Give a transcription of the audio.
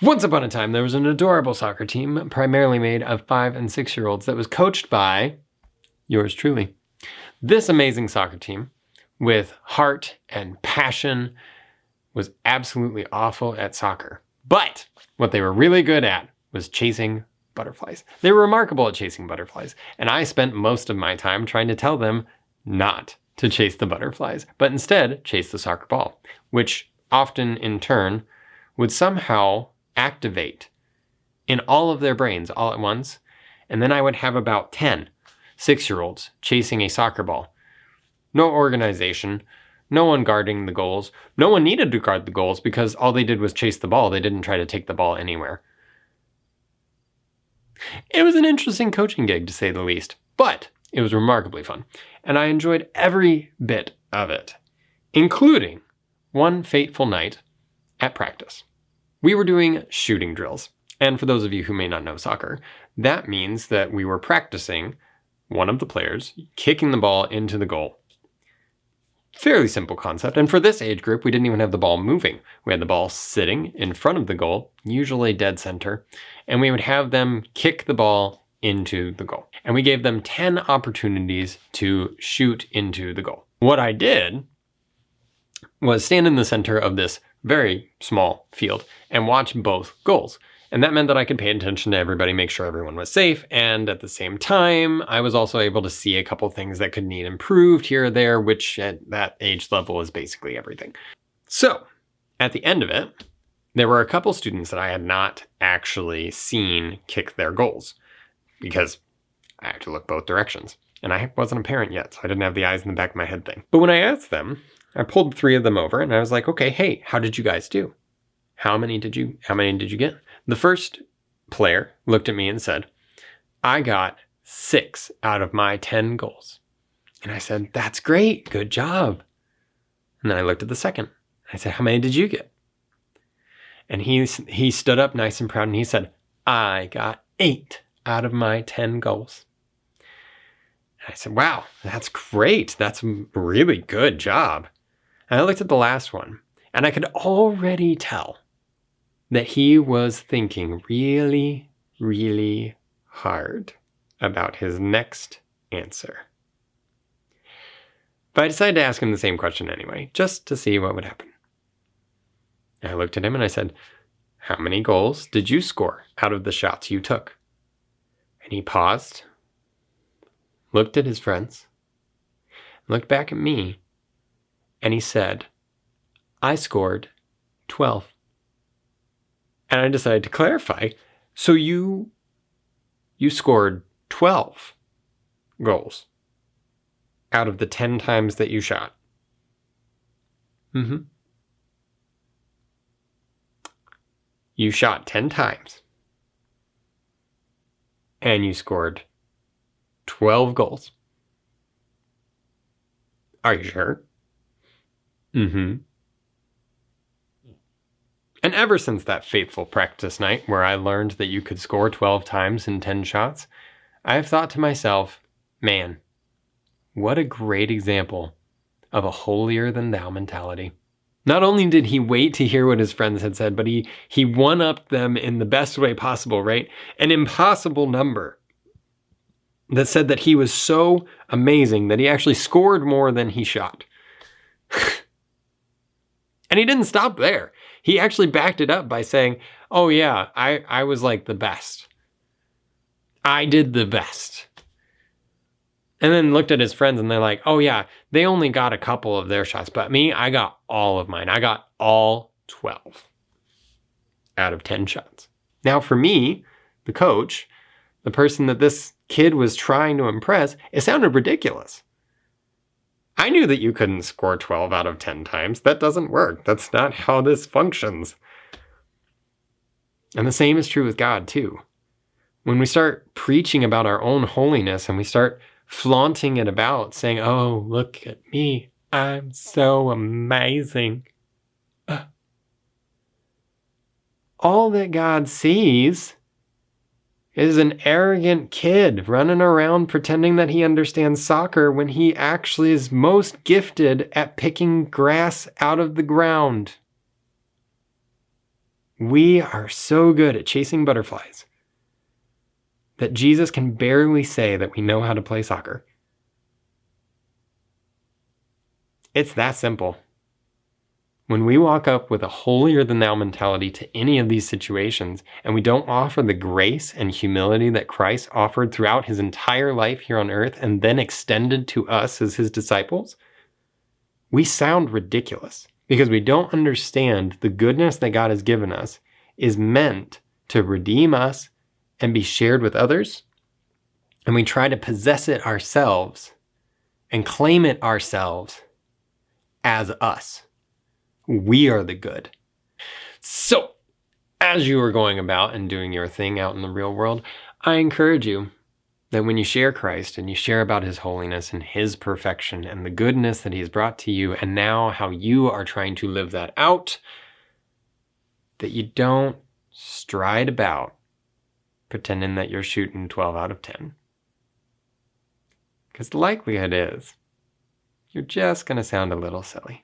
Once upon a time, there was an adorable soccer team, primarily made of 5- and 6-year-olds, that was coached by yours truly. This amazing soccer team, with heart and passion, was absolutely awful at soccer. But what they were really good at was chasing butterflies. They were remarkable at chasing butterflies, and I spent most of my time trying to tell them not to chase the butterflies, but instead chase the soccer ball, which often in turn would somehow activate in all of their brains all at once, and then I would have about 10 6-year-olds chasing a soccer ball. No organization, no one guarding the goals. No one needed to guard the goals because all they did was chase the ball. They didn't try to take the ball anywhere. It was an interesting coaching gig, to say the least, but it was remarkably fun, and I enjoyed every bit of it, including one fateful night at practice. We were doing shooting drills, and for those of you who may not know soccer, that means that we were practicing one of the players kicking the ball into the goal. Fairly simple concept, and for this age group, we didn't even have the ball moving. We had the ball sitting in front of the goal, usually dead center, and we would have them kick the ball into the goal. And we gave them 10 opportunities to shoot into the goal. What I did was stand in the center of this very small field and watch both goals. And that meant that I could pay attention to everybody, make sure everyone was safe. And at the same time, I was also able to see a couple things that could need improved here or there, which at that age level is basically everything. So at the end of it, there were a couple students that I had not actually seen kick their goals because I had to look both directions. And I wasn't a parent yet, so I didn't have the eyes in the back of my head thing. But when I asked them, I pulled 3 of them over and I was like, okay, hey, how did you guys do? How many did you get? The first player looked at me and said, I got 6 out of my 10 goals. And I said, that's great. Good job. And then I looked at the second. I said, how many did you get? And he stood up nice and proud and he said, I got 8 out of my 10 goals. And I said, wow, that's great. That's a really good job. And I looked at the last one and I could already tell that he was thinking really, really hard about his next answer. But I decided to ask him the same question anyway, just to see what would happen. I looked at him and I said, how many goals did you score out of the shots you took? And he paused, looked at his friends, looked back at me, and he said, I scored 12. And I decided to clarify. So you scored 12 goals out of the 10 times that you shot. You shot 10 times. And you scored 12 goals. Are you sure? And ever since that fateful practice night where I learned that you could score 12 times in 10 shots, I have thought to myself, man, what a great example of a holier-than-thou mentality. Not only did he wait to hear what his friends had said, but he one-upped them in the best way possible, right? An impossible number that said that he was so amazing that he actually scored more than he shot. And he didn't stop there. He actually backed it up by saying, oh yeah, I was like the best. I did the best. And then looked at his friends and they're like, oh yeah, they only got a couple of their shots, but me, I got all of mine. I got all 12 out of 10 shots. Now for me, the coach, the person that this kid was trying to impress, it sounded ridiculous. I knew that you couldn't score 12 out of 10 times. That doesn't work. That's not how this functions. And the same is true with God too. When we start preaching about our own holiness and we start flaunting it about, saying, oh, look at me, I'm so amazing. All that God sees is an arrogant kid running around pretending that he understands soccer when he actually is most gifted at picking grass out of the ground. We are so good at chasing butterflies that Jesus can barely say that we know how to play soccer. It's that simple. When we walk up with a holier-than-thou mentality to any of these situations, and we don't offer the grace and humility that Christ offered throughout his entire life here on earth and then extended to us as his disciples, we sound ridiculous because we don't understand the goodness that God has given us is meant to redeem us and be shared with others, and we try to possess it ourselves and claim it ourselves as us. We are the good. So, as you are going about and doing your thing out in the real world, I encourage you that when you share Christ and you share about his holiness and his perfection and the goodness that he's brought to you, and now how you are trying to live that out, that you don't stride about pretending that you're shooting 12 out of 10. Because the likelihood is you're just going to sound a little silly.